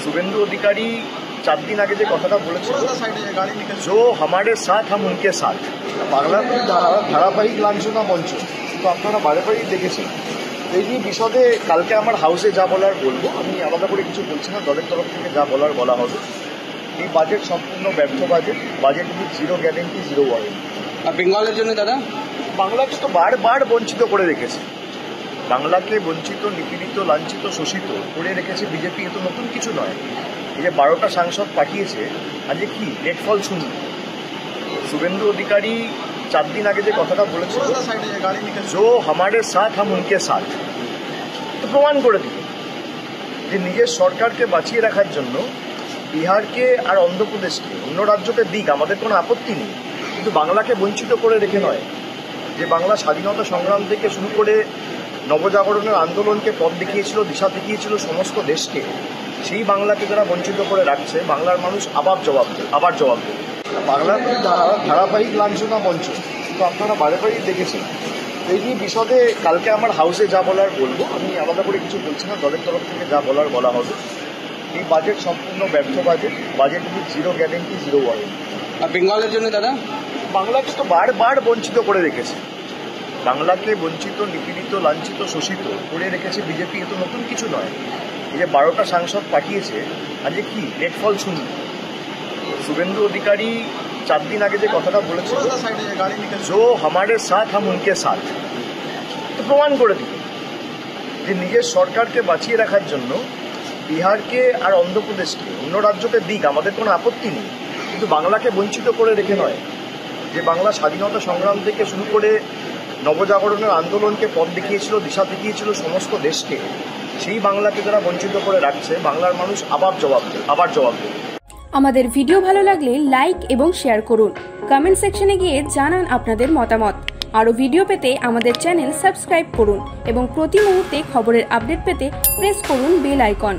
शुभेंदु अधिकारी 4 दिन आगे जो कथाटा बोलेছিল जो हमारे साथ हम उनके साथ বাংলার ধারাবাহিক লাঞ্ছনা মঞ্চ তো আপনারা বারে বারেই দেখেছেন। এই নিয়ে বিশদে কালকে আমার হাউসে যা বলার বলবো, আমি আলাদা করে কিছু বলছি না, দলের তরফ থেকে যা বলার বলা হবে। এই বাজেট সম্পূর্ণ ব্যর্থ budget with zero guarantee zero warranty. আর বেঙ্গলের জন্য দাদা বাংলাকে তো বারবার বঞ্চিত করে রেখেছে, বাংলাকে বঞ্চিত, নিপীড়িত, লাঞ্ছিত, শোষিত করে রেখেছে বিজেপি। এ তো নতুন কিছু নয়। এই যে 12টা সাংসদ পাঠিয়েছে, আজকে কি নেট ফল শূন্য। शुभेंदु अधिकारी 4 दिन आगे जो कथाटा बोलेছিল जो हमारे साथ हम उनके साथ तो प्रमाण করে দিল যে নিজের সরকারকে বাঁচিয়ে রাখার জন্য বিহারকে আর অন্ধ্রপ্রদেশকে, অন্য রাজ্যকে দিক, আমাদের কোনো আপত্তি নেই, কিন্তু বাংলাকে বঞ্চিত করে রেখে নয়। যে বাংলা স্বাধীনতা সংগ্রাম থেকে শুরু করে নবজাগরণের আন্দোলনকে পথ দেখিয়েছিল, দিশা দেখিয়েছিল সমস্ত দেশকে, সেই বাংলাকে যারা বঞ্চিত করে রাখছে, বাংলার মানুষ আবার জবাব দেবে। বাংলার ধারাবাহিক লাঞ্ছনা মঞ্চ তো আপনারা বারে বারেই দেখেছেন। এই নিয়ে বিশদে কালকে আমার হাউসে যা বলার বলবো, আমি আলাদা করে কিছু বলছি না, দলের তরফ থেকে যা বলার বলা হবে। এই বাজেট সম্পূর্ণ ব্যর্থ budget with zero guarantee zero warranty. আর বেঙ্গলের জন্য দাদা বাংলাকে তো বারবার বঞ্চিত করে রেখেছে, বাংলাকে বঞ্চিত, নিপীড়িত, লাঞ্ছিত, শোষিত করে রেখেছে বিজেপি। এ তো নতুন কিছু নয়। এই যে 12টা সাংসদ পাঠিয়েছে, আজকে কি নেট ফল শূন্য। शुभेंदु अधिकारी 4 दिन आगे जो कथाटा बोलेছিল जो हमारे साथ हम उनके साथ तो प्रमाण করে দিল যে নিজের সরকারকে বাঁচিয়ে রাখার জন্য বিহারকে আর অন্ধ্রপ্রদেশকে, অন্য রাজ্যকে দিক, আমাদের কোনো আপত্তি নেই, কিন্তু বাংলাকে বঞ্চিত করে রেখে নয়। যে বাংলা স্বাধীনতা সংগ্রাম থেকে শুরু করে নবজাগরণের আন্দোলনকে পথ দেখিয়েছিল, দিশা দেখিয়েছিল সমস্ত দেশকে, সেই বাংলাকে যারা বঞ্চিত করে রাখছে, বাংলার মানুষ আবার জবাব দেবে। আমাদের ভিডিও ভালো লাগলে লাইক এবং শেয়ার করুন। কমেন্ট সেকশনে গিয়ে জানান আপনাদের মতামত। আরও ভিডিও পেতে আমাদের চ্যানেল সাবস্ক্রাইব করুন এবং প্রতি মুহূর্তে খবরের আপডেট পেতে প্রেস করুন বেল আইকন।